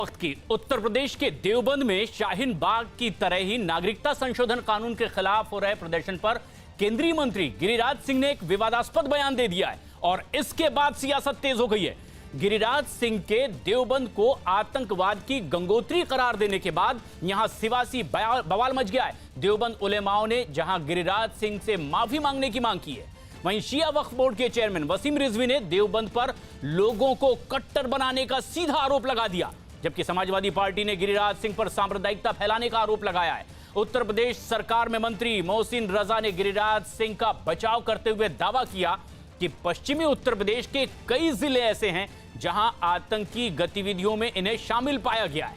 वक्त की उत्तर प्रदेश के देवबंद में शाहीन बाग की तरह ही नागरिकता संशोधन कानून के खिलाफ हो रहे प्रदर्शन पर केंद्रीय मंत्री गिरिराज सिंह ने एक विवादास्पद बयान दे दिया है और इसके बाद सियासत तेज हो गई है। गिरिराज सिंह के देवबंद को आतंकवाद की गंगोत्री करार देने के बाद यहां सियासी बवाल मच गया है। देवबंद उलेमाओं ने जहां गिरिराज सिंह से माफी मांगने की मांग की है, वहीं शिया वक्फ बोर्ड के चेयरमैन वसीम रिजवी ने देवबंद पर लोगों को कट्टर बनाने का सीधा आरोप लगा दिया, जबकि समाजवादी पार्टी ने गिरिराज सिंह पर सांप्रदायिकता फैलाने का आरोप लगाया है। उत्तर प्रदेश सरकार में मंत्री मोहसिन रजा ने गिरिराज सिंह का बचाव करते हुए दावा किया कि पश्चिमी उत्तर प्रदेश के कई जिले ऐसे हैं जहां आतंकी गतिविधियों में इन्हें शामिल पाया गया है।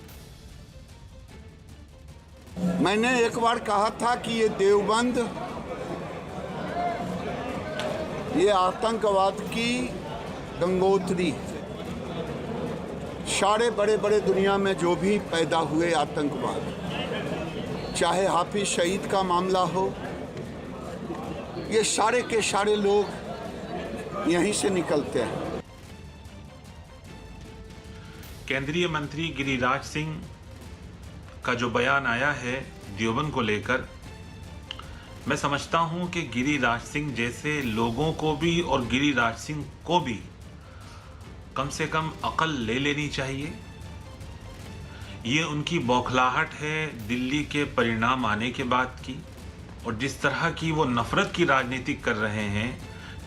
मैंने एक बार कहा था कि ये देवबंद ये आतंकवाद की गंगोत्री, सारे बड़े बड़े दुनिया में जो भी पैदा हुए आतंकवाद, चाहे हाफिज सईद का मामला हो, ये सारे के सारे लोग यहीं से निकलते हैं। केंद्रीय मंत्री गिरिराज सिंह का जो बयान आया है देवबंद को लेकर, मैं समझता हूं कि गिरिराज सिंह जैसे लोगों को भी और गिरिराज सिंह को भी कम से कम अकल ले लेनी चाहिए। ये उनकी बौखलाहट है दिल्ली के परिणाम आने के बाद की, और जिस तरह की वो नफरत की राजनीति कर रहे हैं,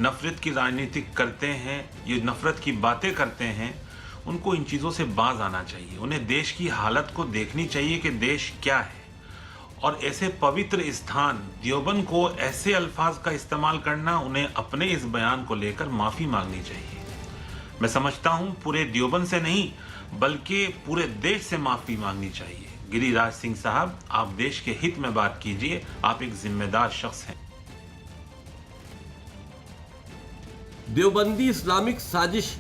नफरत की राजनीति करते हैं, ये नफरत की बातें करते हैं, उनको इन चीज़ों से बाज आना चाहिए। उन्हें देश की हालत को देखनी चाहिए कि देश क्या है, और ऐसे पवित्र स्थान देवबंद को ऐसे अल्फाज का इस्तेमाल करना, उन्हें अपने इस बयान को लेकर माफ़ी मांगनी चाहिए। मैं समझता हूं पूरे देवबंद से नहीं बल्कि पूरे देश से माफ़ी मांगनी चाहिए। गिरिराज सिंह साहब, आप देश के हित में बात कीजिए, आप एक जिम्मेदार शख्स हैं। देवबंदी इस्लामिक साजिश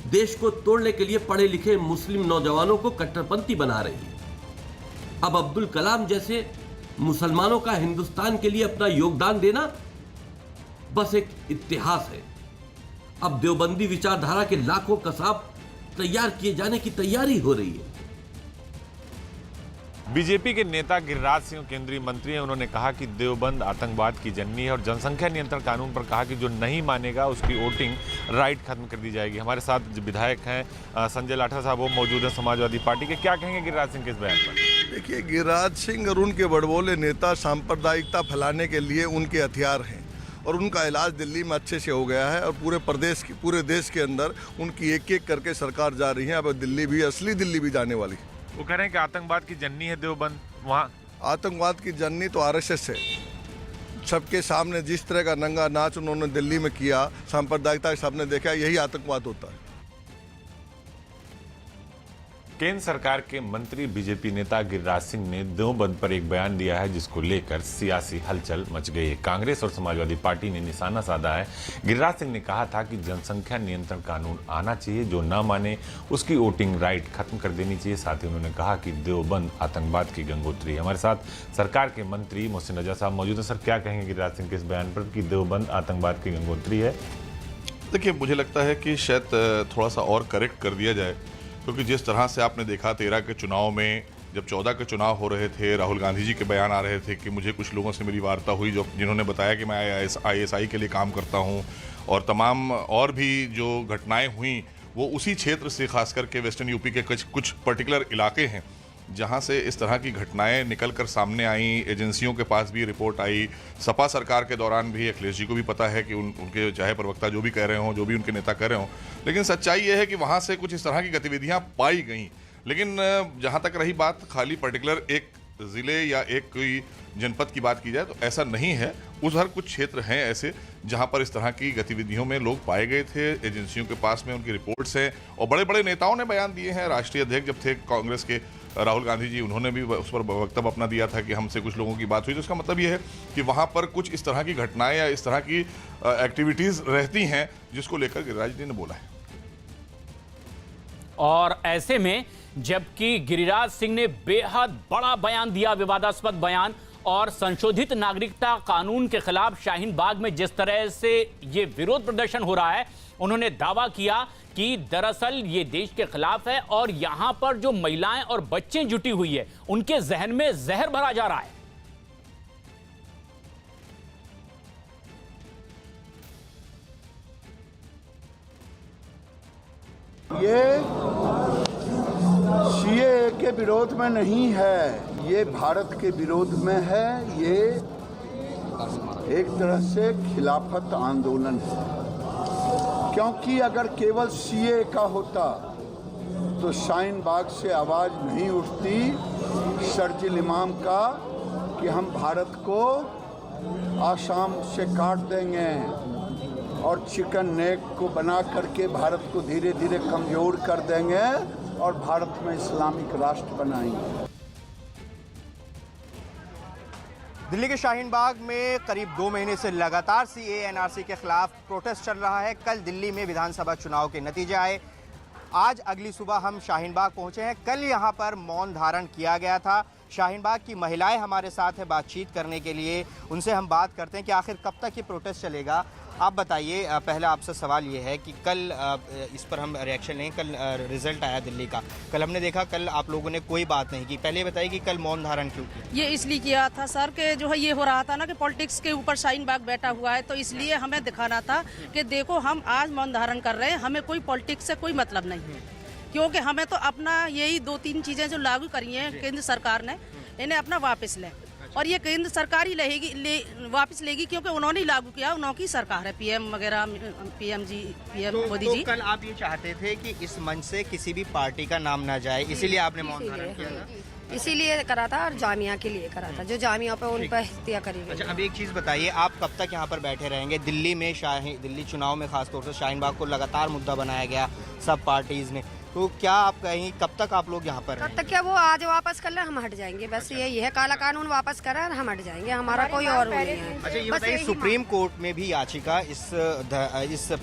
देश को तोड़ने के लिए पढ़े लिखे मुस्लिम नौजवानों को कट्टरपंथी बना रही है। अब अब्दुल कलाम जैसे मुसलमानों का हिंदुस्तान के लिए अपना योगदान देना बस एक इतिहास है। अब देवबंदी विचारधारा के लाखों कसाब तैयार किए जाने की तैयारी हो रही है। बीजेपी के नेता गिरिराज सिंह केंद्रीय मंत्री हैं। उन्होंने कहा कि देवबंद आतंकवाद की जननी है और जनसंख्या नियंत्रण कानून पर कहा कि जो नहीं मानेगा उसकी वोटिंग राइट खत्म कर दी जाएगी। हमारे साथ जो विधायक हैं संजय लाठर साहब, वो मौजूद हैं समाजवादी पार्टी के। क्या कहेंगे गिरिराज सिंह के इस बयान पर? देखिए, गिरिराज सिंह और उनके बड़बोले नेता सांप्रदायिकता फैलाने के लिए उनके हथियार हैं, और उनका इलाज दिल्ली में अच्छे से हो गया है, और पूरे देश के अंदर उनकी एक एक करके सरकार जा रही है। अब दिल्ली भी, असली दिल्ली भी जाने वाली। वो कह रहे हैं कि आतंकवाद की जननी है देवबंद। वहाँ आतंकवाद की जननी तो आरएसएस है। सबके सामने जिस तरह का नंगा नाच उन्होंने दिल्ली में किया, सांप्रदायिकता सबने देखा, यही आतंकवाद होता है। केंद्र सरकार के मंत्री बीजेपी नेता गिरिराज सिंह ने देवबंद पर एक बयान दिया है जिसको लेकर सियासी हलचल मच गई है। कांग्रेस और समाजवादी पार्टी ने निशाना साधा है। गिरिराज सिंह ने कहा था कि जनसंख्या नियंत्रण कानून आना चाहिए, जो ना माने उसकी वोटिंग राइट खत्म कर देनी चाहिए। साथ ही उन्होंने कहा कि देवबंद आतंकवाद की गंगोत्री है। हमारे साथ सरकार के मंत्री मोहसिन रजा साहब मौजूद हैं। सर, क्या कहेंगे गिरिराज सिंह के इस बयान पर कि देवबंद आतंकवाद की गंगोत्री है? देखिए, मुझे लगता है कि शायद थोड़ा सा और करेक्ट कर दिया जाए, क्योंकि जिस तरह से आपने देखा 13 के चुनाव में, जब 14 के चुनाव हो रहे थे, राहुल गांधी जी के बयान आ रहे थे कि मुझे कुछ लोगों से मेरी वार्ता हुई जिन्होंने बताया कि मैं ISI के लिए काम करता हूं, और तमाम और भी जो घटनाएं हुई वो उसी क्षेत्र से, खास करके वेस्टर्न यूपी के कुछ पर्टिकुलर इलाके हैं जहां से इस तरह की घटनाएं निकल कर सामने आई। एजेंसियों के पास भी रिपोर्ट आई, सपा सरकार के दौरान भी अखिलेश जी को भी पता है कि उनके चाहे प्रवक्ता जो भी कह रहे हों, जो भी उनके नेता कह रहे हों, लेकिन सच्चाई ये है कि वहाँ से कुछ इस तरह की गतिविधियाँ पाई गई। लेकिन जहाँ तक रही बात खाली पर्टिकुलर एक ज़िले या एक कोई जनपद की बात की जाए, तो ऐसा नहीं है। उधर कुछ क्षेत्र हैं ऐसे जहां पर इस तरह की गतिविधियों में लोग पाए गए थे। एजेंसियों के पास में उनकी रिपोर्ट्स हैं, और बड़े बड़े नेताओं ने बयान दिए हैं। राष्ट्रीय अध्यक्ष जब थे कांग्रेस के राहुल गांधी जी, उन्होंने भी उस पर वक्तव्य अपना दिया था कि हमसे कुछ लोगों की बात हुई। तो इसका मतलब ये है कि वहाँ पर कुछ इस तरह की घटनाएं या इस तरह की एक्टिविटीज़ रहती हैं जिसको लेकर गिरिराज जी ने बोला है। और ऐसे में जबकि गिरिराज सिंह ने बेहद बड़ा बयान दिया, विवादास्पद बयान, और संशोधित नागरिकता कानून के खिलाफ शाहीन बाग में जिस तरह से ये विरोध प्रदर्शन हो रहा है, उन्होंने दावा किया कि दरअसल ये देश के खिलाफ है और यहां पर जो महिलाएं और बच्चे जुटी हुई है उनके जहन में जहर भरा जा रहा है। ये सीएए के विरोध में नहीं है, ये भारत के विरोध में है। ये एक तरह से खिलाफत आंदोलन है, क्योंकि अगर केवल सीएए का होता तो शाहीन बाग से आवाज नहीं उठती शर्जिल इमाम का कि हम भारत को आसाम से काट देंगे और चिकन नेक को बना करके भारत को धीरे धीरे कमजोर कर देंगे और भारत में इस्लामिक राष्ट्र बनाएंगे। दिल्ली के शाहीन बाग में करीब 2 महीने से लगातार सीएए एनआरसी के खिलाफ प्रोटेस्ट चल रहा है। कल दिल्ली में विधानसभा चुनाव के नतीजे आए। आज अगली सुबह हम शाहीन बाग पहुंचे हैं। कल यहां पर मौन धारण किया गया था। शाहीन बाग की महिलाएं हमारे साथ है बातचीत करने के लिए। उनसे हम बात करते हैं कि आखिर कब तक ये प्रोटेस्ट चलेगा। आप बताइए, पहला आपसे सवाल ये है कि कल इस पर हम रिएक्शन लें। कल रिजल्ट आया दिल्ली का, कल हमने देखा कल आप लोगों ने कोई बात नहीं की। पहले बताइए कि कल मौन धारण क्यों किया? ये इसलिए किया था सर कि जो है ये हो रहा था ना कि पॉलिटिक्स के ऊपर शाहीन बाग बैठा हुआ है, तो इसलिए हमें दिखाना था कि देखो हम आज मौन धारण कर रहे हैं, हमें कोई पॉलिटिक्स से कोई मतलब नहीं है, क्योंकि हमें तो अपना यही 2-3 चीज़ें जो लागू करी हैं केंद्र सरकार ने, इन्हें अपना वापस लें और ये केंद्र सरकार ही वापस लेगी, क्योंकि उन्होंने ही लागू किया, उन्होंने की सरकार है, पीएम वगैरह, पीएम मोदी जी। कल आप ये चाहते थे कि इस मंच से किसी भी पार्टी का नाम ना जाए, इसीलिए आपने मौन धारण किया था? इसीलिए करा था और जामिया के लिए करा था, जो जामिया पे उन पर हत्या करी गई। अच्छा, अब एक चीज़ बताइए, आप कब तक यहाँ पर बैठे रहेंगे? दिल्ली में दिल्ली चुनाव में खासतौर से शाहीन बाग को लगातार मुद्दा बनाया गया सब पार्टीज ने, तो क्या आप कहीं कब तक आप लोग यहाँ पर कब तक? क्या वो आज वापस कर ले, हम हट जाएंगे, बस यही है। काला कानून वापस करा और हम हट जाएंगे, हमारा कोई और नहीं है। अच्छा, ये बताइए, सुप्रीम कोर्ट में भी याचिका इस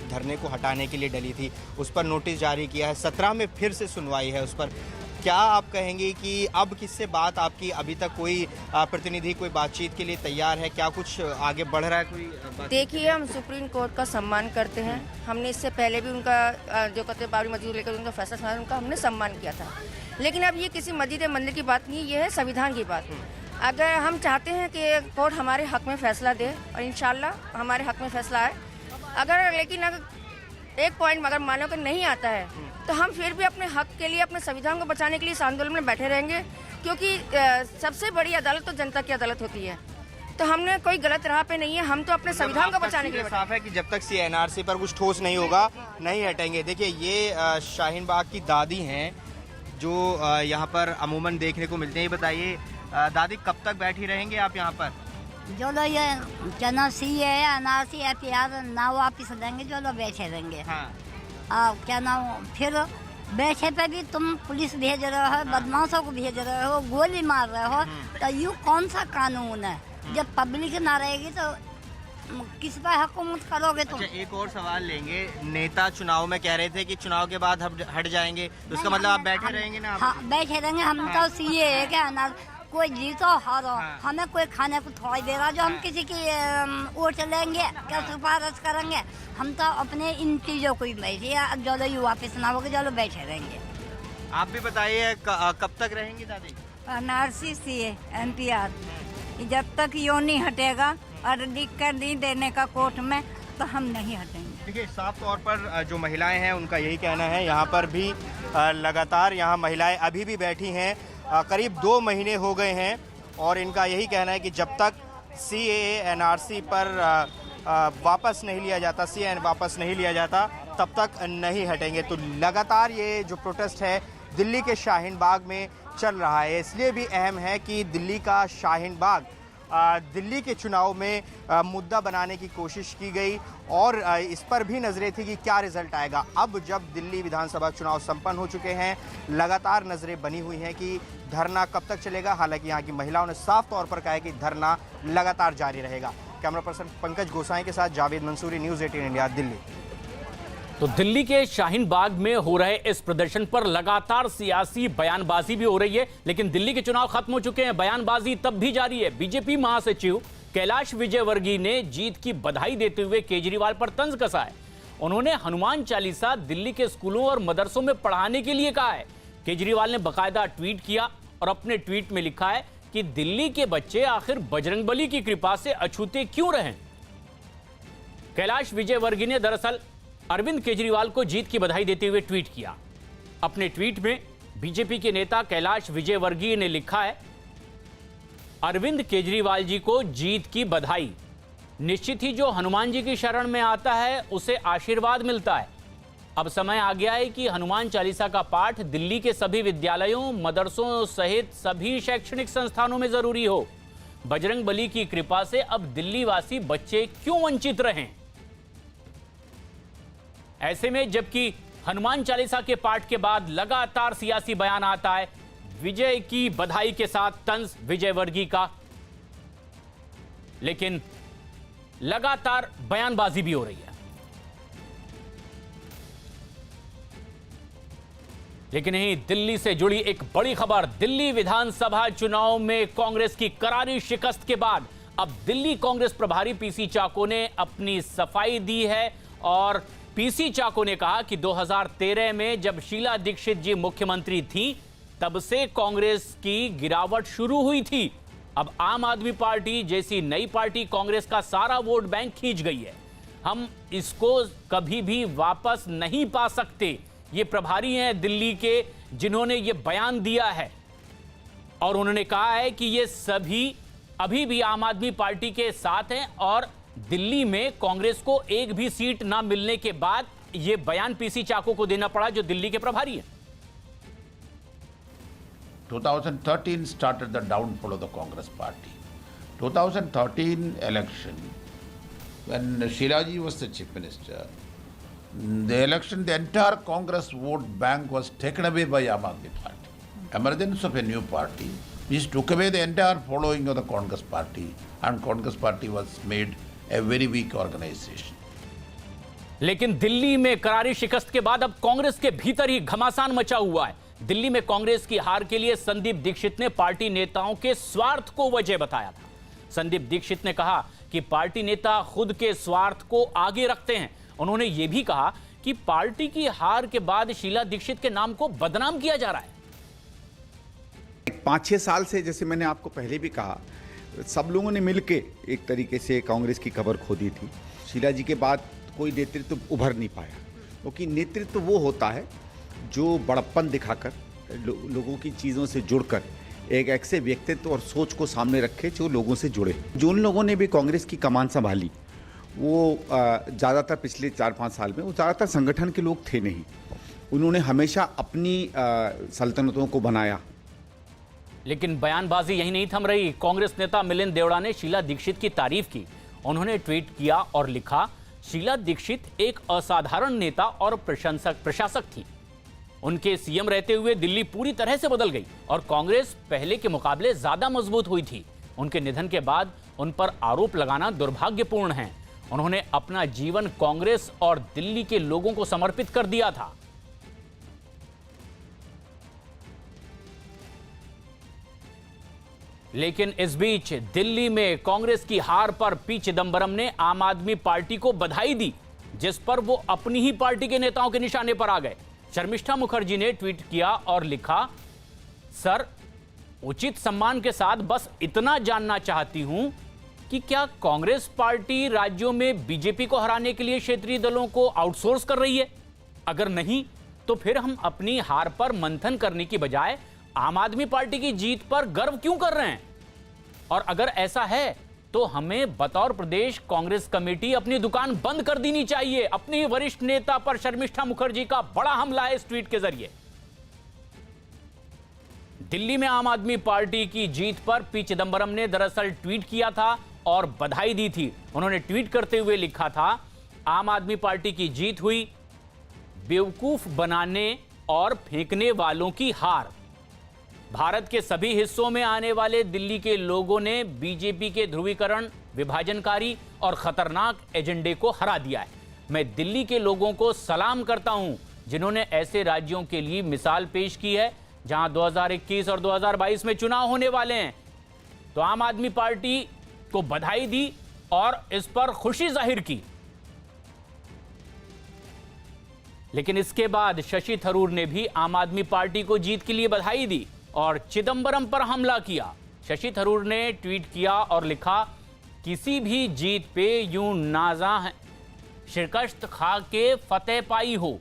धरने को हटाने के लिए डली थी, उस पर नोटिस जारी किया है, 17 में फिर से सुनवाई है उस पर। क्या आप कहेंगे कि अब किससे बात आपकी, अभी तक कोई प्रतिनिधि कोई बातचीत के लिए तैयार है? क्या कुछ आगे बढ़ रहा है कोई? देखिए, हम सुप्रीम कोर्ट का सम्मान करते हैं। हमने इससे पहले भी उनका जो कहते बाबरी मस्जिद लेकर उनका फैसला सुना, उनका हमने सम्मान किया था। लेकिन अब ये किसी मस्जिद या मंदिर की बात नहीं, ये है संविधान की बात। अगर हम चाहते हैं कि कोर्ट हमारे हक में फैसला दे और इंशाल्लाह हमारे हक में फैसला आए, लेकिन अगर एक पॉइंट अगर मानो कि नहीं आता है तो हम फिर भी अपने हक के लिए, अपने संविधान को बचाने के लिए इस आंदोलन में बैठे रहेंगे, क्योंकि सबसे बड़ी अदालत तो जनता की अदालत होती है। तो हमने कोई गलत राह पे नहीं है, हम तो अपने संविधान को बचाने के लिए साफ है कि जब तक सीएए एनआरसी पर कुछ ठोस नहीं होगा नहीं हटेंगे। देखिए, ये शाहीन बाग की दादी हैं जो यहाँ पर अमूमन देखने को मिलते हैं। बताइए दादी, कब तक बैठी रहेंगे आप यहाँ पर? जो लोग ये चना सीएए एनआरसी एफआईआर ना वापिस देंगे, जो लोग बैठे रहेंगे। हाँ। क्या नाम, फिर बैठे पे भी तुम पुलिस भेज रहे हो, बदमाशों को भेज रहे हो, गोली मार रहे हो, तो यू कौन सा कानून है? जब पब्लिक ना रहेगी तो किस पर हुकूमत करोगे तुम? अच्छा, एक और सवाल लेंगे। नेता चुनाव में कह रहे थे कि चुनाव के बाद हम हट जाएंगे, तो उसका मतलब आप बैठे रहेंगे ना? हाँ, बैठे रहेंगे। हम तो सीएए क्या कोई जीतो हारो, हमें कोई खाने को थोड़ा दे रहा जो हम किसी की वोट लेंगे, क्या सिफारिश करेंगे? हम तो अपने इन चीज़ों को ही बैठे, जो लोग वापस ना होगा, जो लोग बैठे रहेंगे। आप भी बताइए, कब तक रहेंगी दादी? एनआरसी सीएए एनपीआर जब तक यो नहीं हटेगा और लिख कर नहीं देने का कोर्ट में, तो हम नहीं हटेंगे। देखिए, साफ तौर पर जो महिलाएं हैं उनका यही कहना है। यहाँ पर भी लगातार यहाँ महिलाएं अभी भी बैठी हैं, करीब 2 महीने हो गए हैं, और इनका यही कहना है कि जब तक सीएए एनआरसी पर वापस नहीं लिया जाता, सीएए वापस नहीं लिया जाता, तब तक नहीं हटेंगे। तो लगातार ये जो प्रोटेस्ट है दिल्ली के शाहीन बाग में चल रहा है। इसलिए भी अहम है कि दिल्ली का शाहीन बाग दिल्ली के चुनाव में मुद्दा बनाने की कोशिश की गई, और इस पर भी नज़रें थी कि क्या रिजल्ट आएगा। अब जब दिल्ली विधानसभा चुनाव संपन्न हो चुके हैं, लगातार नज़रें बनी हुई हैं कि धरना कब तक चलेगा। हालांकि यहाँ की महिलाओं ने साफ तौर पर कहा है कि धरना लगातार जारी रहेगा। कैमरा पर्सन पंकज गोसाई के साथ जावेद मंसूरी, न्यूज़ 18 इंडिया, दिल्ली। तो दिल्ली के शाहीन बाग में हो रहे इस प्रदर्शन पर लगातार सियासी बयानबाजी भी हो रही है, लेकिन दिल्ली के चुनाव खत्म हो चुके हैं, बयानबाजी तब भी जारी है। बीजेपी महासचिव कैलाश विजयवर्गीय ने जीत की बधाई देते हुए केजरीवाल पर तंज कसा है उन्होंने हनुमान चालीसा दिल्ली के स्कूलों और मदरसों में पढ़ाने के लिए कहा है। केजरीवाल ने बकायदा ट्वीट किया और अपने ट्वीट में लिखा है कि दिल्ली के बच्चे आखिर बजरंगबली की कृपा से अछूते क्यों रहें। कैलाश विजयवर्गीय ने दरअसल अरविंद केजरीवाल को जीत की बधाई देते हुए ट्वीट किया। अपने ट्वीट में बीजेपी के नेता कैलाश विजयवर्गीय ने लिखा है, अरविंद केजरीवाल जी को जीत की बधाई। निश्चित ही जो हनुमान जी की शरण में आता है उसे आशीर्वाद मिलता है। अब समय आ गया है कि हनुमान चालीसा का पाठ दिल्ली के सभी विद्यालयों, मदरसों सहित सभी शैक्षणिक संस्थानों में जरूरी हो। बजरंगबली की कृपा से अब दिल्ली वासी बच्चे क्यों वंचित रहें। ऐसे में जबकि हनुमान चालीसा के पाठ के बाद लगातार सियासी बयान आता है, विजय की बधाई के साथ तंज विजयवर्गीय का, लेकिन लगातार बयानबाजी भी हो रही है। लेकिन यहीं दिल्ली से जुड़ी एक बड़ी खबर, दिल्ली विधानसभा चुनाव में कांग्रेस की करारी शिकस्त के बाद अब दिल्ली कांग्रेस प्रभारी पीसी चाको ने अपनी सफाई दी है और पीसी चाको ने कहा कि 2013 में जब शीला दीक्षित जी मुख्यमंत्री थी तब से कांग्रेस की गिरावट शुरू हुई थी। अब आम आदमी पार्टी जैसी नई पार्टी कांग्रेस का सारा वोट बैंक खींच गई है। हम इसको कभी भी वापस नहीं पा सकते। ये प्रभारी हैं दिल्ली के जिन्होंने ये बयान दिया है और उन्होंने कहा है कि ये सभी अभी भी आम आदमी पार्टी के साथ हैं और दिल्ली में कांग्रेस को एक भी सीट ना मिलने के बाद ये बयान पीसी चाको को देना पड़ा जो दिल्ली के प्रभारी हैं। 2013 started the downfall of the Congress party. 2013 election, when Shilaji was the chief minister, the election, the entire Congress vote bank was taken away by Aam Aadmi Party. Emergence of a new party, which took away the entire following of the Congress party, and Congress party was made a very weak organization. लेकिन दिल्ली में करारी शिकस्त के बाद अब कांग्रेस के भीतर ही घमासान मचा हुआ है। दिल्ली में कांग्रेस की हार के लिए संदीप दीक्षित ने पार्टी नेताओं के स्वार्थ को वजह बताया था। संदीप दीक्षित ने कहा कि पार्टी नेता खुद के स्वार्थ को आगे रखते हैं। उन्होंने यह भी कहा कि पार्टी की हार के बाद शीला दीक्षित के नाम को बदनाम किया जा रहा है। 5-6 साल से, जैसे मैंने आपको पहले भी कहा, सब लोगों ने मिलके एक तरीके से कांग्रेस की कबर खोदी थी। शीला जी के बाद कोई नेतृत्व उभर नहीं पाया, क्योंकि नेतृत्व वो होता है जो बड़प्पन दिखाकर लोगों की चीज़ों से जुड़कर एक ऐसे व्यक्तित्व और सोच को सामने रखे जो लोगों से जुड़े। जो उन लोगों ने भी कांग्रेस की कमान संभाली वो ज़्यादातर पिछले 4-5 साल में वो ज़्यादातर संगठन के लोग थे नहीं। उन्होंने हमेशा अपनी सल्तनतों को बनाया। लेकिन बयानबाजी यही नहीं थम रही। कांग्रेस नेता मिलिंद देवड़ा ने शीला दीक्षित की तारीफ की। उन्होंने ट्वीट किया और लिखा, शीला दीक्षित एक असाधारण नेता और प्रशासक थी। उनके सीएम रहते हुए दिल्ली पूरी तरह से बदल गई और कांग्रेस पहले के मुकाबले ज्यादा मजबूत हुई थी। उनके निधन के बाद उन पर आरोप लगाना दुर्भाग्यपूर्ण है। उन्होंने अपना जीवन कांग्रेस और दिल्ली के लोगों को समर्पित कर दिया था। लेकिन इस बीच दिल्ली में कांग्रेस की हार पर पी चिदंबरम ने आम आदमी पार्टी को बधाई दी, जिस पर वो अपनी ही पार्टी के नेताओं के निशाने पर आ गए। शर्मिष्ठा मुखर्जी ने ट्वीट किया और लिखा, सर, उचित सम्मान के साथ बस इतना जानना चाहती हूं कि क्या कांग्रेस पार्टी राज्यों में बीजेपी को हराने के लिए क्षेत्रीय दलों को आउटसोर्स कर रही है? अगर नहीं तो फिर हम अपनी हार पर मंथन करने की बजाय आम आदमी पार्टी की जीत पर गर्व क्यों कर रहे हैं? और अगर ऐसा है तो हमें बतौर प्रदेश कांग्रेस कमेटी अपनी दुकान बंद कर देनी चाहिए। अपनी वरिष्ठ नेता पर शर्मिष्ठा मुखर्जी का बड़ा हमला है इस ट्वीट के जरिए। दिल्ली में आम आदमी पार्टी की जीत पर पी चिदंबरम ने दरअसल ट्वीट किया था और बधाई दी थी। उन्होंने ट्वीट करते हुए लिखा था, आम आदमी पार्टी की जीत हुई, बेवकूफ बनाने और फेंकने वालों की हार। भारत के सभी हिस्सों में आने वाले दिल्ली के लोगों ने बीजेपी के ध्रुवीकरण, विभाजनकारी और खतरनाक एजेंडे को हरा दिया है। मैं दिल्ली के लोगों को सलाम करता हूं जिन्होंने ऐसे राज्यों के लिए मिसाल पेश की है जहां 2021 और 2022 में चुनाव होने वाले हैं। तो आम आदमी पार्टी को बधाई दी और इस पर खुशी जाहिर की। लेकिन इसके बाद शशि थरूर ने भी आम आदमी पार्टी को जीत के लिए बधाई दी और चिदंबरम पर हमला किया। शशि थरूर ने ट्वीट किया और लिखा, किसी भी जीत पे यूं नाजा शिकस्त खा के फतेह पाई हो।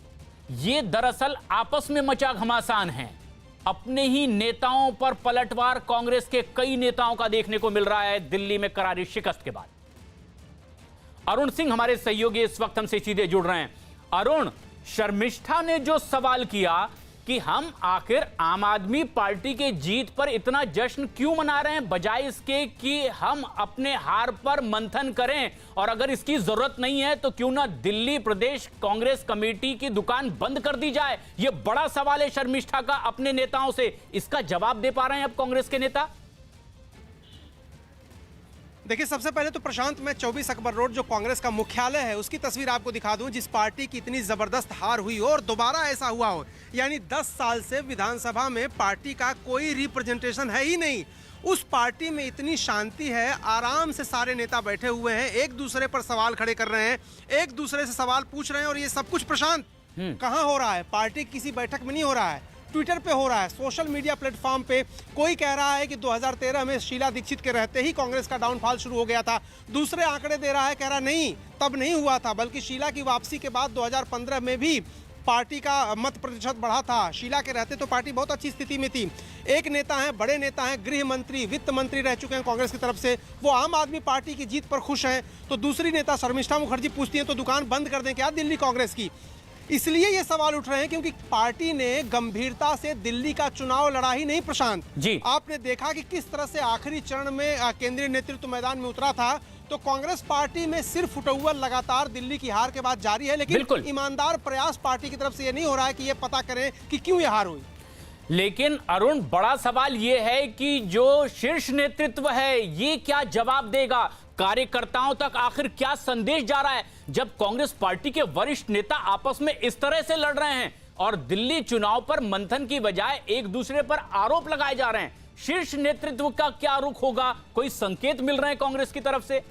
ये दरअसल आपस में मचा घमासान है। अपने ही नेताओं पर पलटवार कांग्रेस के कई नेताओं का देखने को मिल रहा है दिल्ली में करारी शिकस्त के बाद। अरुण सिंह हमारे सहयोगी इस वक्त हमसे सीधे जुड़ रहे हैं। अरुण, शर्मिष्ठा ने जो सवाल किया कि हम आखिर आम आदमी पार्टी के जीत पर इतना जश्न क्यों मना रहे हैं, बजाय इसके कि हम अपने हार पर मंथन करें, और अगर इसकी जरूरत नहीं है तो क्यों ना दिल्ली प्रदेश कांग्रेस कमेटी की दुकान बंद कर दी जाए। यह बड़ा सवाल है शर्मिष्ठा का अपने नेताओं से। इसका जवाब दे पा रहे हैं अब कांग्रेस के नेता? देखिए, सबसे पहले तो प्रशांत, मैं 24 अकबर रोड जो कांग्रेस का मुख्यालय है उसकी तस्वीर आपको दिखा दूं, जिस पार्टी की इतनी जबरदस्त हार हुई हो और दोबारा ऐसा हुआ हो। यानी 10 साल से विधानसभा में पार्टी का कोई रिप्रेजेंटेशन है ही नहीं। उस पार्टी में इतनी शांति है, आराम से सारे नेता बैठे हुए हैं, एक दूसरे पर सवाल खड़े कर रहे हैं, एक दूसरे से सवाल पूछ रहे हैं, और ये सब कुछ प्रशांत कहाँ हो रहा है? पार्टी किसी बैठक में नहीं हो रहा है, ट्विटर पे हो रहा है, सोशल मीडिया प्लेटफॉर्म पे। कोई कह रहा है कि 2013 में शीला दीक्षित के रहते ही कांग्रेस का डाउनफॉल शुरू हो गया था। दूसरे आंकड़े दे रहा है, कह रहा नहीं, तब नहीं हुआ था, बल्कि शीला की वापसी के बाद 2015 में भी पार्टी का मत प्रतिशत बढ़ा था। शीला के रहते तो पार्टी बहुत अच्छी स्थिति में थी। एक नेता हैं, बड़े नेता हैं, गृह मंत्री, वित्त मंत्री रह चुके हैं कांग्रेस की तरफ से, वो आम आदमी पार्टी की जीत पर खुश हैं। तो दूसरी नेता शर्मिष्ठा मुखर्जी पूछती हैं तो दुकान बंद कर दें क्या दिल्ली कांग्रेस की? इसलिए ये सवाल उठ रहे हैं क्योंकि पार्टी ने गंभीरता से दिल्ली का चुनाव लड़ा ही नहीं। प्रशांत जी, आपने देखा कि किस तरह से आखिरी चरण में केंद्रीय नेतृत्व मैदान में उतरा था। तो कांग्रेस पार्टी में सिर्फ फुटअव्वल लगातार दिल्ली की हार के बाद जारी है, लेकिन ईमानदार प्रयास पार्टी की तरफ से ये नहीं हो रहा है कि ये पता करें कि क्यों ये हार हुई। लेकिन अरुण, बड़ा सवाल ये है कि जो शीर्ष नेतृत्व है ये क्या जवाब देगा? कार्यकर्ताओं तक आखिर क्या संदेश जा रहा है जब कांग्रेस पार्टी के वरिष्ठ नेता आपस में इस तरह से लड़ रहे हैं और दिल्ली चुनाव पर मंथन की बजाय एक दूसरे पर आरोप लगाए जा रहे हैं? शीर्ष नेतृत्व का क्या रुख होगा? कोई संकेत मिल रहे हैं कांग्रेस की तरफ से?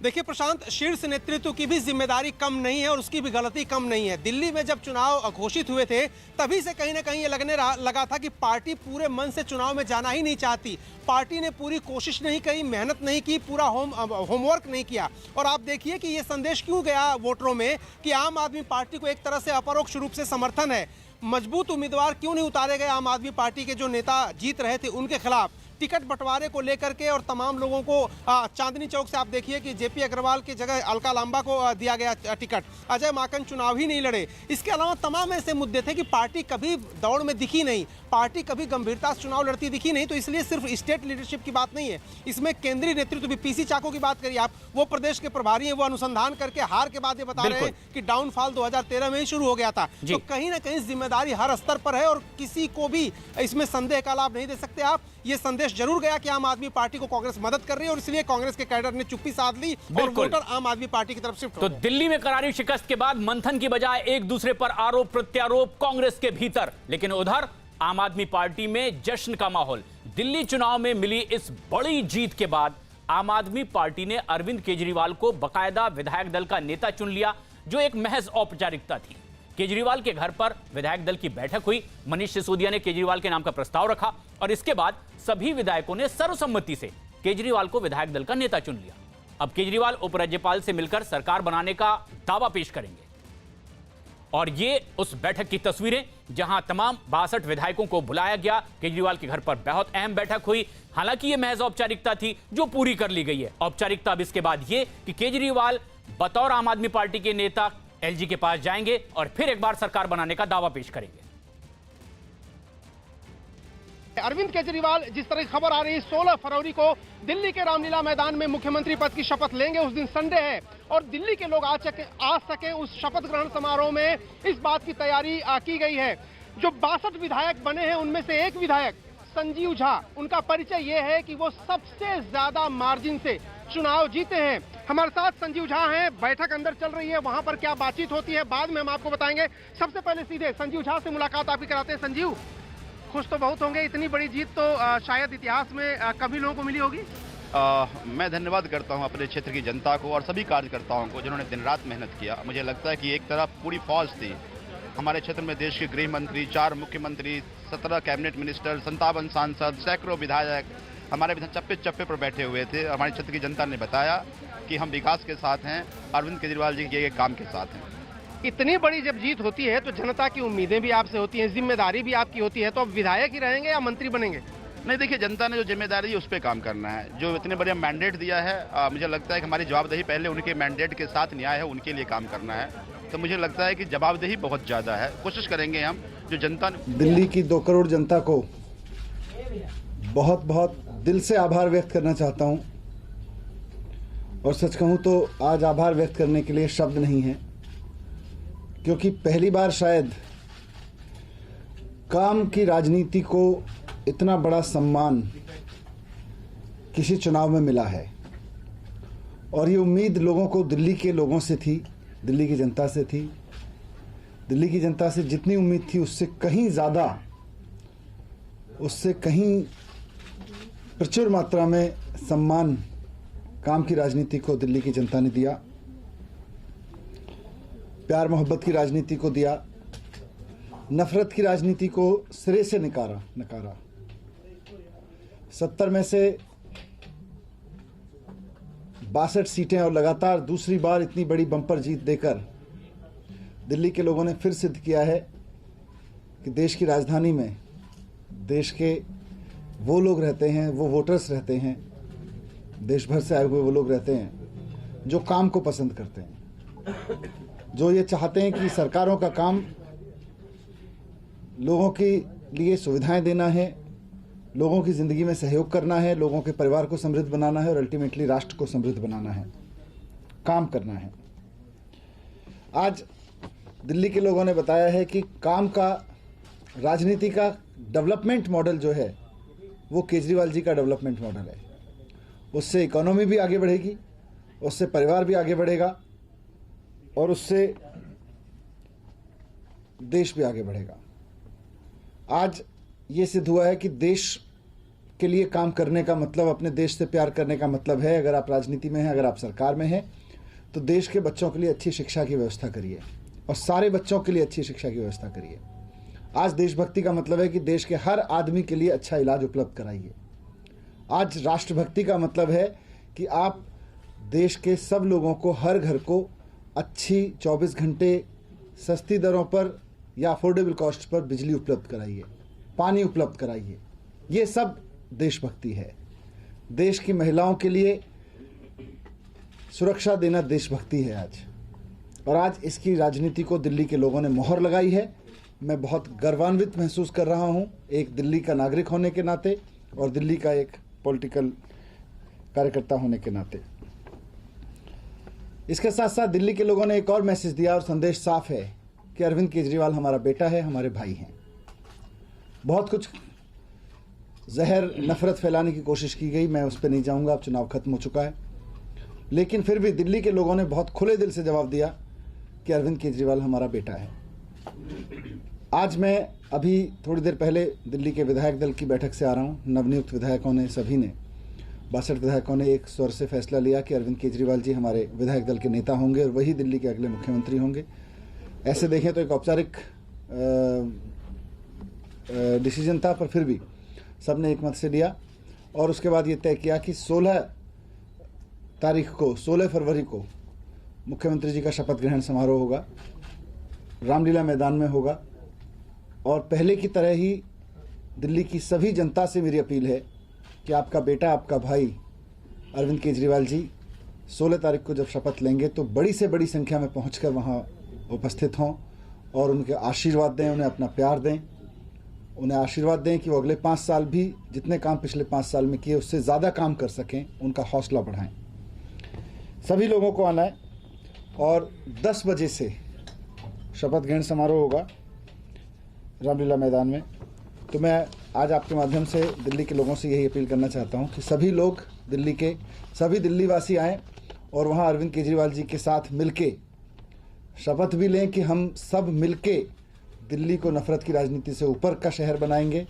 देखिए प्रशांत, शीर्ष नेतृत्व की भी जिम्मेदारी कम नहीं है और उसकी भी गलती कम नहीं है। दिल्ली में जब चुनाव घोषित हुए थे तभी से कहीं ना कहीं ये लगने लगा था कि पार्टी पूरे मन से चुनाव में जाना ही नहीं चाहती। पार्टी ने पूरी कोशिश नहीं की, मेहनत नहीं की, पूरा होमवर्क नहीं किया। और आप देखिए कि ये संदेश क्यों गया वोटरों में कि आम आदमी पार्टी को एक तरह से अपरोक्ष रूप से समर्थन है। मजबूत उम्मीदवार क्यों नहीं उतारे गए आम आदमी पार्टी के जो नेता जीत रहे थे उनके खिलाफ? टिकट बंटवारे को लेकर के और तमाम लोगों को चांदनी चौक से आप देखिए कि जेपी अग्रवाल की जगह अलका लांबा को दिया गया टिकट, अजय माकन चुनाव ही नहीं लड़े। इसके अलावा तमाम ऐसे मुद्दे थे कि पार्टी कभी दौड़ में दिखी नहीं, पार्टी कभी गंभीरता से चुनाव लड़ती दिखी नहीं। तो इसलिए सिर्फ स्टेट लीडरशिप की बात नहीं है, इसमें केंद्रीय नेतृत्व भी। पीसी चाको की बात करिए आप, वो प्रदेश के प्रभारी हैं, वो अनुसंधान करके हार के बाद ये बता रहे हैं कि डाउनफॉल 2013 में ही शुरू हो गया था। तो कहीं ना कहीं जिम्मेदारी हर स्तर पर है और किसी को भी इसमें संदेह का लाभ नहीं दे सकते आप। ये संदेश जरूर गया कि आम आदमी पार्टी को कांग्रेस मदद कर रही है और इसलिए कांग्रेस के कैडर ने चुप्पी साध ली और वोटर आम आदमी पार्टी की तरफ शिफ्ट हो गए। तो दिल्ली में करारी शिकस्त के बाद मंथन की बजाय एक दूसरे पर आरोप प्रत्यारोप कांग्रेस के भीतर, लेकिन उधर आम आदमी पार्टी में जश्न का माहौल। दिल्ली चुनाव में मिली इस बड़ी जीत के बाद आम आदमी पार्टी ने अरविंद केजरीवाल को बाकायदा विधायक दल का नेता चुन लिया, जो एक महज औपचारिकता थी। केजरीवाल के घर पर विधायक दल की बैठक हुई, मनीष सिसोदिया ने केजरीवाल के नाम का प्रस्ताव रखा और इसके बाद सभी विधायकों ने सर्वसम्मति से केजरीवाल को विधायक दल का नेता चुन लिया। अब केजरीवाल उपराज्यपाल से मिलकर सरकार बनाने का दावा पेश करेंगे और ये उस बैठक की तस्वीरें जहां तमाम 62 विधायकों को बुलाया गया। केजरीवाल के घर पर बहुत अहम बैठक हुई, हालांकि यह महज औपचारिकता थी जो पूरी कर ली गई है। औपचारिकता अब इसके बाद ये कि केजरीवाल बतौर आम आदमी पार्टी के नेता एलजी के पास जाएंगे और फिर एक बार सरकार बनाने का दावा पेश करेंगे। अरविंद केजरीवाल, जिस तरह की खबर आ रही है, 16 फरवरी को दिल्ली के रामलीला मैदान में मुख्यमंत्री पद की शपथ लेंगे। उस दिन संडे है और दिल्ली के लोग आ सके उस शपथ ग्रहण समारोह में, इस बात की तैयारी की गई है। जो 62 विधायक बने हैं उनमें से एक विधायक संजीव झा, उनका परिचय यह है कि वो सबसे ज्यादा मार्जिन से चुनाव जीते हैं। हमारे साथ संजीव झा हैं, बैठक अंदर चल रही है, वहां पर क्या बातचीत होती है बाद में हम आपको बताएंगे। सबसे पहले सीधे संजीव झा से मुलाकात आपकी कराते हैं। संजीव, खुश तो बहुत होंगे, इतनी बड़ी जीत तो शायद इतिहास में कभी लोगों को मिली होगी। मैं धन्यवाद करता हूं अपने क्षेत्र की जनता को और सभी कार्यकर्ताओं को जिन्होंने दिन रात मेहनत किया। मुझे लगता है कि एक तरफ पूरी फौज थी हमारे क्षेत्र में, देश के गृह मंत्री, 4 मुख्यमंत्री, 17 कैबिनेट मिनिस्टर, 57 सांसद, सैकड़ों विधायक हमारे विधान चप्पे चप्पे पर बैठे हुए थे। हमारे क्षेत्र की जनता ने बताया कि हम विकास के साथ हैं, अरविंद केजरीवाल जी के किए गए काम के साथ हैं। इतनी बड़ी जब जीत होती है तो जनता की उम्मीदें भी आपसे होती हैं, जिम्मेदारी भी आपकी होती है, तो अब विधायक ही रहेंगे या मंत्री बनेंगे? नहीं, देखिए, जनता ने जो जिम्मेदारी है उस पर काम करना है। जो इतने बड़े मैंडेट दिया है, मुझे लगता है कि हमारी जवाबदेही पहले उनके मैंडेट के साथ न्याय है, उनके लिए काम करना है। तो मुझे लगता है कि जवाबदेही बहुत ज़्यादा है। कोशिश करेंगे हम, जो जनता दिल्ली की 2 करोड़ जनता को बहुत बहुत दिल से आभार व्यक्त करना चाहता हूं। और सच कहूं तो आज आभार व्यक्त करने के लिए शब्द नहीं है, क्योंकि पहली बार शायद काम की राजनीति को इतना बड़ा सम्मान किसी चुनाव में मिला है। और ये उम्मीद लोगों को दिल्ली के लोगों से थी, दिल्ली की जनता से थी। दिल्ली की जनता से जितनी उम्मीद थी उससे कहीं ज़्यादा, उससे कहीं प्रचुर मात्रा में सम्मान काम की राजनीति को दिल्ली की जनता ने दिया, प्यार मोहब्बत की राजनीति को दिया, नफरत की राजनीति को सिरे से नकारा। 70 में से 62 सीटें और लगातार दूसरी बार इतनी बड़ी बम्पर जीत देकर दिल्ली के लोगों ने फिर सिद्ध किया है कि देश की राजधानी में देश के वो लोग रहते हैं, वो वोटर्स रहते हैं, देश भर से आए हुए वो लोग रहते हैं जो काम को पसंद करते हैं, जो ये चाहते हैं कि सरकारों का काम लोगों के लिए सुविधाएं देना है, लोगों की ज़िंदगी में सहयोग करना है, लोगों के परिवार को समृद्ध बनाना है और अल्टीमेटली राष्ट्र को समृद्ध बनाना है, काम करना है। आज दिल्ली के लोगों ने बताया है कि काम का, राजनीति का डेवलपमेंट मॉडल जो है वो केजरीवाल जी का डेवलपमेंट मॉडल है। उससे इकोनॉमी भी आगे बढ़ेगी, उससे परिवार भी आगे बढ़ेगा और उससे देश भी आगे बढ़ेगा। आज ये सिद्ध हुआ है कि देश के लिए काम करने का मतलब, अपने देश से प्यार करने का मतलब है, अगर आप राजनीति में हैं, अगर आप सरकार में हैं, तो देश के बच्चों के लिए अच्छी शिक्षा की व्यवस्था करिए और सारे बच्चों के लिए अच्छी शिक्षा की व्यवस्था करिए। आज देशभक्ति का मतलब है कि देश के हर आदमी के लिए अच्छा इलाज उपलब्ध कराइए। आज राष्ट्रभक्ति का मतलब है कि आप देश के सब लोगों को, हर घर को अच्छी 24 घंटे सस्ती दरों पर या अफोर्डेबल कॉस्ट पर बिजली उपलब्ध कराइए, पानी उपलब्ध कराइए। ये सब देशभक्ति है। देश की महिलाओं के लिए सुरक्षा देना देशभक्ति है आज। और आज इसकी राजनीति को दिल्ली के लोगों ने मोहर लगाई है। मैं बहुत गर्वान्वित महसूस कर रहा हूं, एक दिल्ली का नागरिक होने के नाते और दिल्ली का एक पॉलिटिकल कार्यकर्ता होने के नाते। इसके साथ साथ दिल्ली के लोगों ने एक और मैसेज दिया और संदेश साफ है कि अरविंद केजरीवाल हमारा बेटा है, हमारे भाई हैं। बहुत कुछ जहर, नफरत फैलाने की कोशिश की गई, मैं उस पर नहीं जाऊंगा, अब चुनाव खत्म हो चुका है। लेकिन फिर भी दिल्ली के लोगों ने बहुत खुले दिल से जवाब दिया कि अरविंद केजरीवाल हमारा बेटा है। आज मैं अभी थोड़ी देर पहले दिल्ली के विधायक दल की बैठक से आ रहा हूँ। नवनियुक्त विधायकों ने, सभी ने, 62 विधायकों ने एक स्वर से फैसला लिया कि अरविंद केजरीवाल जी हमारे विधायक दल के नेता होंगे और वही दिल्ली के अगले मुख्यमंत्री होंगे। ऐसे देखें तो एक औपचारिक डिसीजन था, पर फिर भी सबने एक मत से लिया और उसके बाद ये तय किया कि 16 फरवरी को मुख्यमंत्री जी का शपथ ग्रहण समारोह होगा, रामलीला मैदान में होगा। और पहले की तरह ही दिल्ली की सभी जनता से मेरी अपील है कि आपका बेटा, आपका भाई अरविंद केजरीवाल जी 16 तारीख को जब शपथ लेंगे तो बड़ी से बड़ी संख्या में पहुंचकर वहां उपस्थित हों और उनके आशीर्वाद दें, उन्हें अपना प्यार दें, उन्हें आशीर्वाद दें कि वो अगले 5 साल भी जितने काम पिछले 5 साल में किए उससे ज़्यादा काम कर सकें, उनका हौसला बढ़ाएं। सभी लोगों को आना है और 10 बजे से शपथ ग्रहण समारोह होगा रामलीला मैदान में। तो मैं आज आपके माध्यम से दिल्ली के लोगों से यही अपील करना चाहता हूं कि सभी लोग, दिल्ली के सभी दिल्लीवासी आएँ और वहां अरविंद केजरीवाल जी के साथ मिलके शपथ भी लें कि हम सब मिलके दिल्ली को नफरत की राजनीति से ऊपर का शहर बनाएंगे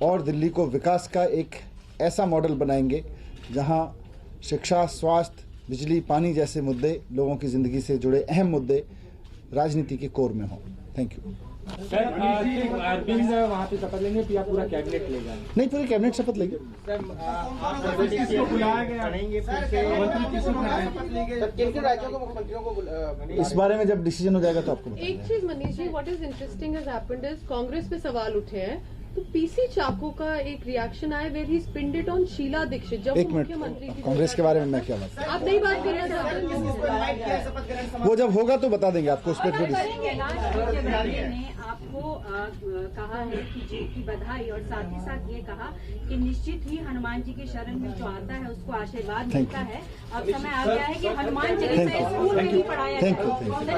और दिल्ली को विकास का एक ऐसा मॉडल बनाएंगे जहां शिक्षा, स्वास्थ्य, बिजली, पानी जैसे मुद्दे, लोगों की ज़िंदगी से जुड़े अहम मुद्दे राजनीति के कोर में हों। Thank you. अरविंद वहाँ पे शपथ लेंगे या पूरा कैबिनेट लेगा? नहीं, पूरी कैबिनेट शपथ लेगी। इस बारे में जब डिसीजन हो जाएगा तो आपको बताएंगे। एक चीज Manish ji, what is interesting has happened is Congress पे सवाल उठे हैं, तो पीसी चाको का एक रिएक्शन आया where he pinned it on Sheila Dikshit जब मुख्यमंत्री थी। कांग्रेस के बारे में मैं क्या बात, आप नहीं बात करना चाहते? वो जब होगा तो बता देंगे आपको। उस पर आपको कहा है कि बधाई और साथ ही साथ ये कहा कि निश्चित ही हनुमान जी के शरण में जो आता है उसको आशीर्वाद मिलता है। अब समय आ गया है कि हनुमान चालीसा स्कूल में भी पढ़ाया जाए,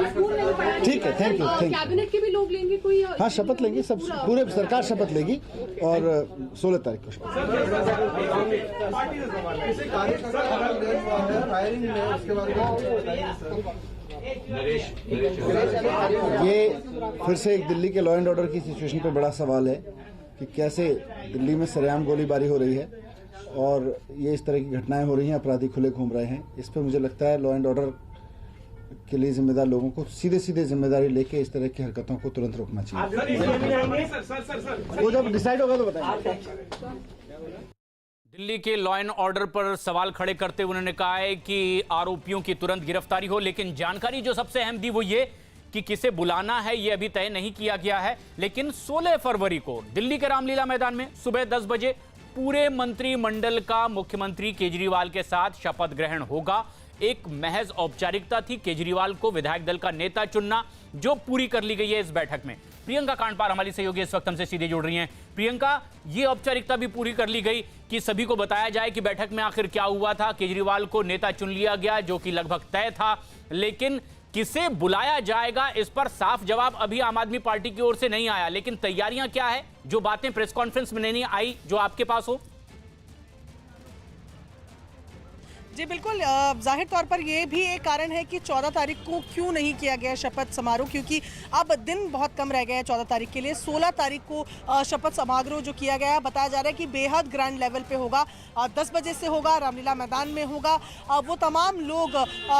स्कूल में भी पढ़ाया। ठीक है, थैंक यू। कैबिनेट के भी लोग लेंगे कोई? हाँ, शपथ लेंगे सब, पूरे सरकार शपथ लेगी और 16 तारीख को शपथ। ये फिर से एक दिल्ली के लॉ एंड ऑर्डर की सिचुएशन पर बड़ा सवाल है कि कैसे दिल्ली में सरेआम गोलीबारी हो रही है और ये इस तरह की घटनाएं हो रही हैं, अपराधी खुले घूम रहे हैं। इस पर मुझे लगता है लॉ एंड ऑर्डर के लिए जिम्मेदार लोगों को सीधे जिम्मेदारी लेके इस तरह की हरकतों को तुरंत रोकना चाहिए। वो जब डिसाइड होगा तो बताएंगे। दिल्ली के लॉ एंड ऑर्डर पर सवाल खड़े करते हुए उन्होंने कहा है कि आरोपियों की तुरंत गिरफ्तारी हो, लेकिन जानकारी जो सबसे अहम दी वो ये कि किसे बुलाना है ये अभी तय नहीं किया गया है। लेकिन 16 फरवरी को दिल्ली के रामलीला मैदान में सुबह 10 बजे पूरे मंत्रिमंडल का मुख्यमंत्री केजरीवाल के साथ शपथ ग्रहण होगा। एक महज औपचारिकता थी केजरीवाल को विधायक दल का नेता चुनना, जो पूरी कर ली गई है इस बैठक में। प्रियंका कांडपार हमारी सहयोगी इस वक्त हमसे सीधे जुड़ रही हैं। प्रियंका, ये औपचारिकता भी पूरी कर ली गई कि सभी को बताया जाए कि बैठक में आखिर क्या हुआ था। केजरीवाल को नेता चुन लिया गया जो कि लगभग तय था, लेकिन किसे बुलाया जाएगा इस पर साफ जवाब अभी आम आदमी पार्टी की ओर से नहीं आया। लेकिन तैयारियां क्या है, जो बातें प्रेस कॉन्फ्रेंस में नहीं आई, जो आपके पास हो? जी बिल्कुल, जाहिर तौर पर ये भी एक कारण है कि 14 तारीख को क्यों नहीं किया गया शपथ समारोह, क्योंकि अब दिन बहुत कम रह गए हैं 14 तारीख के लिए। 16 तारीख को शपथ समारोह जो किया गया है, बताया जा रहा है कि बेहद ग्रैंड लेवल पे होगा। 10 बजे से होगा, रामलीला मैदान में होगा। वो तमाम लोग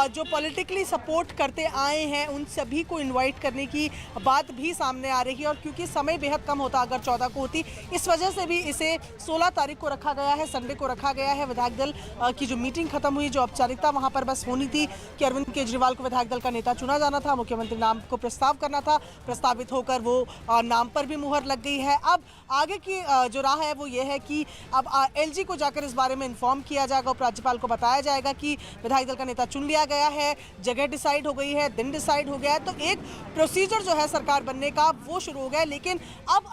जो पॉलिटिकली सपोर्ट करते आए हैं उन सभी को इन्वाइट करने की बात भी सामने आ रही है। और क्योंकि समय बेहद कम होता अगर 14 को होती, इस वजह से भी इसे 16 तारीख को रखा गया है, संडे को रखा गया है। विधायक दल की जो मीटिंग खत्म हुई, जो औपचारिकता वहां पर बस होनी थी कि अरविंद केजरीवाल को विधायक दल का नेता चुना जाना था, मुख्यमंत्री नाम को प्रस्ताव करना था, प्रस्तावित होकर वो नाम पर भी मुहर लग गई है। अब आगे की जो राह है वो ये है कि अब एलजी को जाकर इस बारे में इन्फॉर्म किया जाएगा, उपराज्यपाल को बताया जाएगा कि विधायक दल का नेता चुन लिया गया है, जगह डिसाइड हो गई है, दिन डिसाइड हो गया है। तो एक प्रोसीजर जो है सरकार बनने का वो शुरू हो गया है। लेकिन अब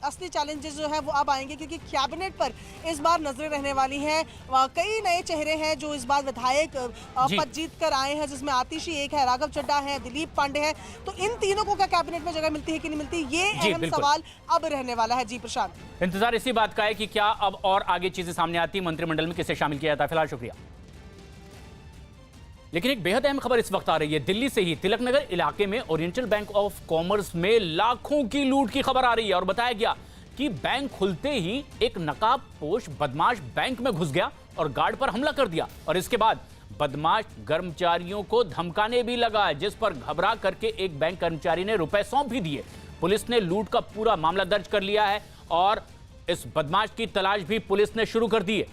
असली चैलेंजेस जो है वो अब आएंगे, क्योंकि कैबिनेट पर इस बार नजरें रहने वाली हैं। कई नए चेहरे हैं जो इस बार विधायक पद जीत कर आए हैं, जिसमें आतिशी एक है, राघव चड्ढा है, दिलीप पांडे हैं। तो इन तीनों को क्या कैबिनेट में जगह मिलती है कि नहीं मिलती, ये अहम सवाल अब रहने वाला है। जी प्रशांत, इंतजार इसी बात का है कि क्या अब और आगे चीजें सामने आती, मंत्रिमंडल में किसे शामिल किया जाता है। फिलहाल शुक्रिया। लेकिन एक बेहद अहम खबर इस वक्त आ रही है दिल्ली से ही। तिलक नगर इलाके में ओरिएंटल बैंक ऑफ कॉमर्स में लाखों की लूट की खबर आ रही है और बताया गया कि बैंक खुलते ही एक नकाबपोश बदमाश बैंक में घुस गया और गार्ड पर हमला कर दिया। और इसके बाद बदमाश कर्मचारियों को धमकाने भी लगा, जिस पर घबरा करके एक बैंक कर्मचारी ने रुपए सौंप भी दिए। पुलिस ने लूट का पूरा मामला दर्ज कर लिया है और इस बदमाश की तलाश भी पुलिस ने शुरू कर दी है।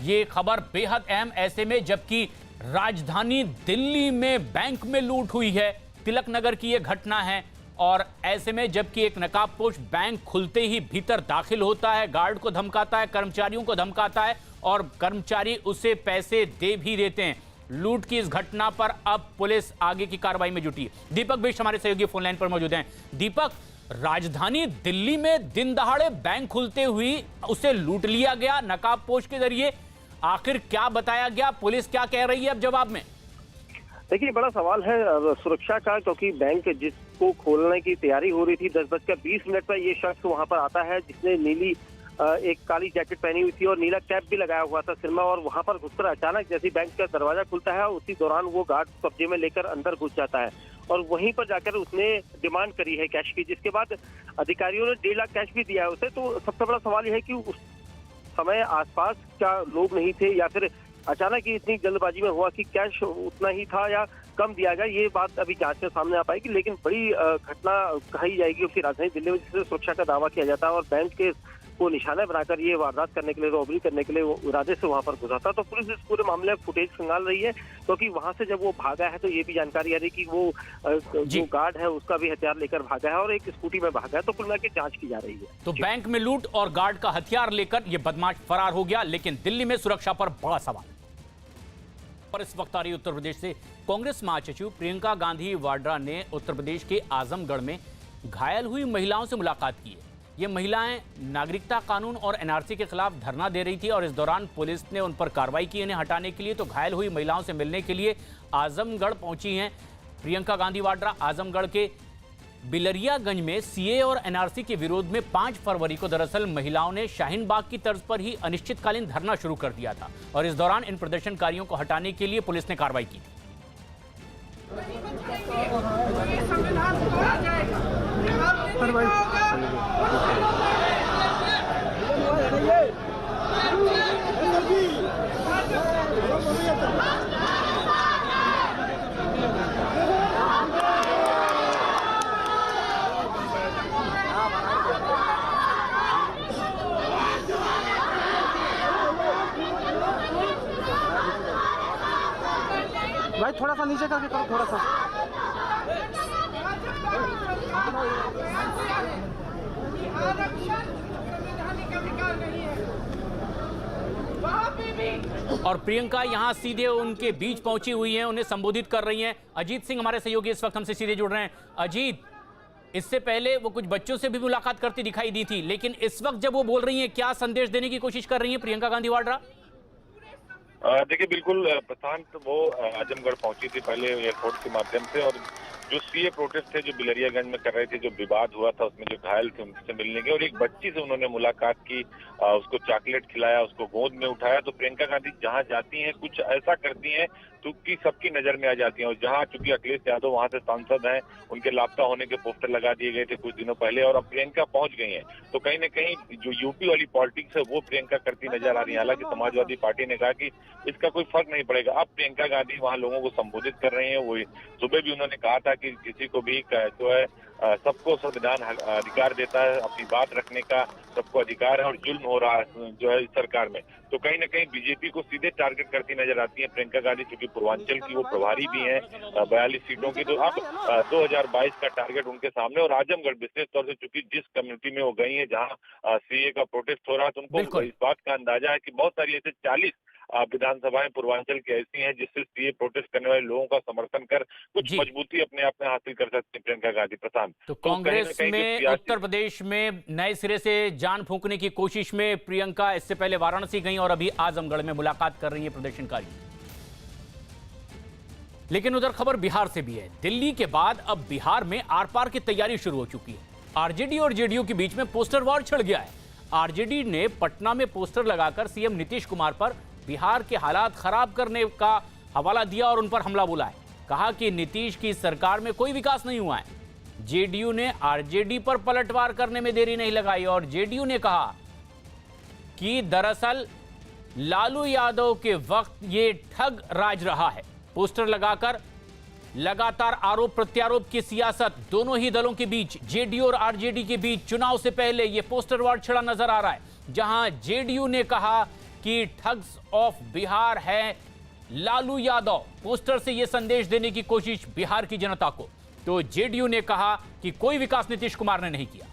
ये खबर बेहद अहम ऐसे में जबकि राजधानी दिल्ली में बैंक में लूट हुई है। तिलक नगर की यह घटना है और ऐसे में जबकि एक नकाबपोश बैंक खुलते ही भीतर दाखिल होता है, गार्ड को धमकाता है, कर्मचारियों को धमकाता है और कर्मचारी उसे पैसे दे भी देते हैं। लूट की इस घटना पर अब पुलिस आगे की कार्रवाई में जुटी है। दीपक बिष्ट हमारे सहयोगी फोन लाइन पर मौजूद हैं। दीपक, राजधानी दिल्ली में दिन दहाड़े बैंक खुलते हुई उसे लूट लिया गया नकाबपोश के जरिए, आखिर क्या बताया गया, पुलिस क्या कह रही है अब जवाब में? देखिए, बड़ा सवाल है सुरक्षा का, क्योंकि बैंक जिसको खोलने की तैयारी हो रही थी 10:20 पर ये शख्स वहां पर आता है जिसने नीली एक काली जैकेट पहनी हुई थी और नीला कैप भी लगाया हुआ था सिर में, और वहां पर घुसकर अचानक जैसे बैंक का दरवाजा खुलता है उसी दौरान वो गार्ड कब्जे में लेकर अंदर घुस जाता है और वहीं पर जाकर उसने डिमांड करी है कैश की, जिसके बाद अधिकारियों ने 1.5 लाख कैश भी दिया है उसे। तो सबसे बड़ा सवाल यह है कि समय आसपास क्या लोग नहीं थे या फिर अचानक ही इतनी जल्दबाजी में हुआ कि कैश उतना ही था या कम दिया गया, ये बात अभी जांच में सामने आ पाएगी। लेकिन बड़ी घटना कही जाएगी क्योंकि राजधानी दिल्ली में जिससे सुरक्षा का दावा किया जाता है और बैंक के को निशाना बनाकर ये वारदात करने के लिए, रॉबरी करने के लिए वो इरादे से वहां पर गुजरा था। तो पुलिस इस पूरे मामले में फुटेज खंगाल रही है क्योंकि वहां से जब वो भागा है तो ये भी जानकारी आ रही कि वो जो गार्ड है उसका भी हथियार लेकर भागा है और एक स्कूटी में भागा है। तो कुल मिलाकर जांच की जा रही है। तो बैंक में लूट और गार्ड का हथियार लेकर ये बदमाश फरार हो गया, लेकिन दिल्ली में सुरक्षा पर बड़ा सवाल। पर इस वक्त आ रही उत्तर प्रदेश से कांग्रेस महासचिव प्रियंका गांधी वाड्रा ने उत्तर प्रदेश के आजमगढ़ में घायल हुई महिलाओं से मुलाकात की है। ये महिलाएं नागरिकता कानून और एनआरसी के खिलाफ धरना दे रही थी और इस दौरान पुलिस ने उन पर कार्रवाई की इन्हें हटाने के लिए। तो घायल हुई महिलाओं से मिलने के लिए आजमगढ़ पहुंची हैं प्रियंका गांधी वाड्रा। आजमगढ़ के बिलरियागंज में सीए और एनआरसी के विरोध में 5 फरवरी को दरअसल महिलाओं ने शाहीन बाग की तर्ज पर ही अनिश्चितकालीन धरना शुरू कर दिया था और इस दौरान इन प्रदर्शनकारियों को हटाने के लिए पुलिस ने कार्रवाई की थी। भाई थोड़ा सा नीचे करके करो, थोड़ा सा। और प्रियंका यहां सीधे उनके बीच पहुंची हुई हैं, उन्हें संबोधित कर रही हैं। अजीत सिंह हमारे सहयोगी इस वक्त हमसे सीधे जुड़ रहे हैं। अजीत, इससे पहले वो कुछ बच्चों से भी मुलाकात करती दिखाई दी थी, लेकिन इस वक्त जब वो बोल रही हैं, क्या संदेश देने की कोशिश कर रही हैं प्रियंका गांधी वाड्रा? देखिए, बिल्कुल प्रशांत, वो आजमगढ़ पहुंची थी पहले एयरपोर्ट के माध्यम से, और जो सीए प्रोटेस्ट थे जो बिलरियागंज में कर रहे थे, जो विवाद हुआ था उसमें जो घायल थे उनसे मिलने गए और एक बच्ची से उन्होंने मुलाकात की, उसको चॉकलेट खिलाया, उसको गोद में उठाया। तो प्रियंका गांधी जहां जाती हैं कुछ ऐसा करती हैं तो कि सबकी नजर में आ जाती हैं। और जहां चूंकि अखिलेश यादव वहां से सांसद हैं, उनके लापता होने के पोस्टर लगा दिए गए थे कुछ दिनों पहले और अब प्रियंका पहुंच गई हैं, तो कहीं न कहीं जो यूपी वाली पॉलिटिक्स है वो प्रियंका करती नजर आ रही है। हालांकि समाजवादी पार्टी ने कहा कि इसका कोई फर्क नहीं पड़ेगा। अब प्रियंका गांधी वहां लोगों को संबोधित कर रहे हैं। वो सुबह भी उन्होंने कहा था कि किसी को भी जो है सबको संविधान अधिकार देता है अपनी बात रखने का, सबको अधिकार है और जुल्म हो रहा है जो है इस सरकार में। तो कहीं ना कहीं बीजेपी को सीधे टारगेट करती नजर आती है प्रियंका गांधी, क्योंकि पूर्वांचल की वो प्रभारी भी हैं 42 सीटों की। तो अब 2022 का टारगेट उनके सामने, और आजमगढ़ विशेष तौर से चूंकि जिस कम्युनिटी में वो गई है जहाँ सीए का प्रोटेस्ट हो रहा है, तो उनको इस बात का अंदाजा है कि बहुत सारी ऐसे 40 विधानसभाएं पूर्वांचल की ऐसी हैं जिससे सीए प्रोटेस्ट करने वाले लोगों का समर्थन कर कुछ मजबूती अपने आप में हासिल कर सकती है प्रियंका गांधी। प्रशांत, तो कांग्रेस में उत्तर प्रदेश में नए सिरे से जान फूंकने की कोशिश में प्रियंका इससे पहले वाराणसी गई और अभी आजमगढ़ में मुलाकात कर रही है प्रदर्शनकारी। लेकिन उधर खबर बिहार से भी है। दिल्ली के बाद अब बिहार में आर पार की तैयारी शुरू हो चुकी है। आरजेडी और जेडीयू के बीच में पोस्टर वॉर छिड़ गया है। आरजेडी ने पटना में पोस्टर लगाकर सीएम नीतीश कुमार पर बिहार के हालात खराब करने का हवाला दिया और उन पर हमला बोला है। कहा कि नीतीश की सरकार में कोई विकास नहीं हुआ है। जेडीयू ने आरजेडी पर पलटवार करने में देरी नहीं लगाई और जेडीयू ने कहा कि दरअसल लालू यादव के वक्त ये ठग राज रहा है। पोस्टर लगाकर लगातार आरोप प्रत्यारोप की सियासत दोनों ही दलों के बीच, जेडीयू और आरजेडी के बीच चुनाव से पहले ये पोस्टर वॉर छिड़ा नजर आ रहा है, जहां जेडीयू ने कहा कि ठग्स ऑफ बिहार है लालू यादव। पोस्टर से यह संदेश देने की कोशिश बिहार की जनता को। तो जेडीयू ने कहा कि कोई विकास नीतीश कुमार ने नहीं किया।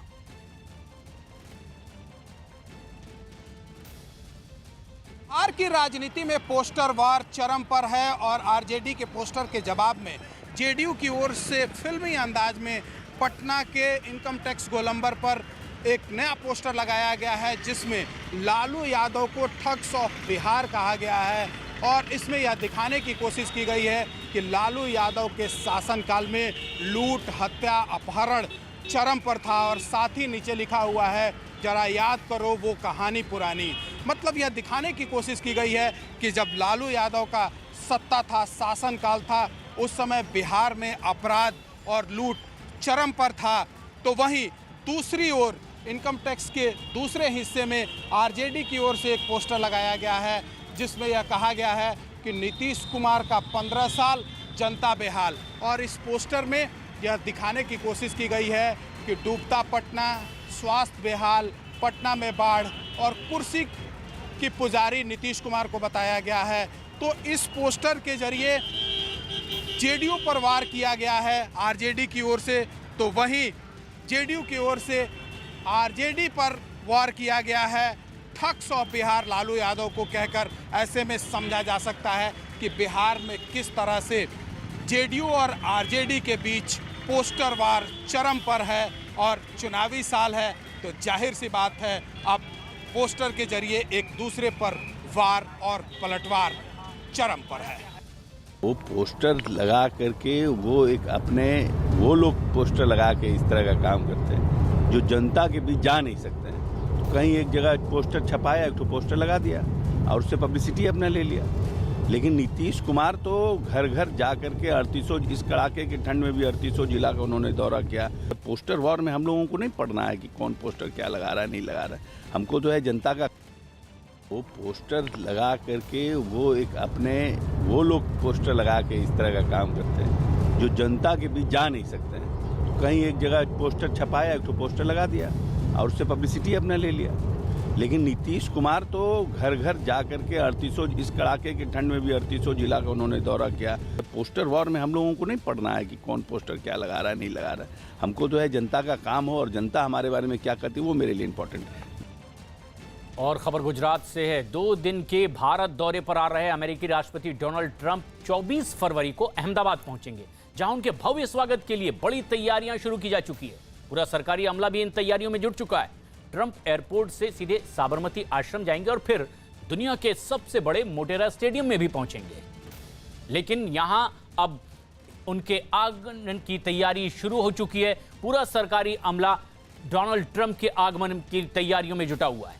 बिहार की राजनीति में पोस्टर वार चरम पर है और आरजेडी के पोस्टर के जवाब में जेडीयू की ओर से फिल्मी अंदाज में पटना के इनकम टैक्स गोलंबर पर एक नया पोस्टर लगाया गया है जिसमें लालू यादव को ठग्स ऑफ बिहार कहा गया है और इसमें यह दिखाने की कोशिश की गई है कि लालू यादव के शासनकाल में लूट, हत्या, अपहरण चरम पर था और साथ ही नीचे लिखा हुआ है जरा याद करो वो कहानी पुरानी। मतलब यह दिखाने की कोशिश की गई है कि जब लालू यादव का सत्ता था, शासनकाल था, उस समय बिहार में अपराध और लूट चरम पर था, तो वहीं दूसरी ओर इनकम टैक्स के दूसरे हिस्से में आरजेडी की ओर से एक पोस्टर लगाया गया है जिसमें यह कहा गया है कि नीतीश कुमार का 15 साल जनता बेहाल। और इस पोस्टर में यह दिखाने की कोशिश की गई है कि डूबता पटना, स्वास्थ्य बेहाल, पटना में बाढ़ और कुर्सी की पुजारी नीतीश कुमार को बताया गया है। तो इस पोस्टर के जरिए जेडीयू पर वार किया गया है आरजेडी की ओर से, तो वहीं जेडीयू की ओर से आरजेडी पर वार किया गया है ठग्स ऑफ बिहार लालू यादव को कहकर। ऐसे में समझा जा सकता है कि बिहार में किस तरह से जेडीयू और आरजेडी के बीच पोस्टर वार चरम पर है और चुनावी साल है, तो जाहिर सी बात है अब पोस्टर के जरिए एक दूसरे पर वार और पलटवार चरम पर है। वो पोस्टर लगा करके वो लोग पोस्टर लगा के इस तरह का काम करते हैं जो जनता के बीच जा नहीं सकते हैं। तो कहीं एक जगह पोस्टर छपाया, एक तो पोस्टर लगा दिया और उससे पब्लिसिटी अपना ले लिया। लेकिन नीतीश कुमार तो घर घर जा करके 3800, इस कड़ाके की ठंड में भी 3800 जिला का उन्होंने दौरा किया। पोस्टर वॉर में हम लोगों को नहीं पढ़ना है कि कौन पोस्टर क्या लगा रहा है, नहीं लगा रहा है। हमको तो है जनता का। वो पोस्टर लगा करके वो लोग पोस्टर लगा के इस तरह का काम करते हैं जो जनता के बीच जा नहीं सकते हैं। तो कहीं एक जगह पोस्टर छपाया, एक तो पोस्टर लगा दिया और उससे पब्लिसिटी अपना ले लिया। लेकिन नीतीश कुमार तो घर घर जा करके 3800, इस कड़ाके की ठंड में भी 3800 जिला का उन्होंने दौरा किया। पोस्टर वॉर में हम लोगों को नहीं पढ़ना है कि कौन पोस्टर क्या लगा रहा है, नहीं लगा रहा है। हमको तो है जनता का काम हो और जनता हमारे बारे में क्या कहती है वो मेरे लिए इम्पोर्टेंट है। और खबर गुजरात से है। 2 दिन के भारत दौरे पर आ रहे अमेरिकी राष्ट्रपति डोनाल्ड ट्रंप 24 फरवरी को अहमदाबाद पहुंचेंगे, जहां उनके भव्य स्वागत के लिए बड़ी तैयारियां शुरू की जा चुकी है। पूरा सरकारी अमला भी इन तैयारियों में जुट चुका है। ट्रंप एयरपोर्ट से सीधे साबरमती आश्रम जाएंगे और फिर दुनिया के सबसे बड़े मोटेरा स्टेडियम में भी पहुंचेंगे। लेकिन यहां अब उनके आगमन की तैयारी शुरू हो चुकी है। पूरा सरकारी अमला डोनाल्ड ट्रंप के आगमन की तैयारियों में जुटा हुआ है।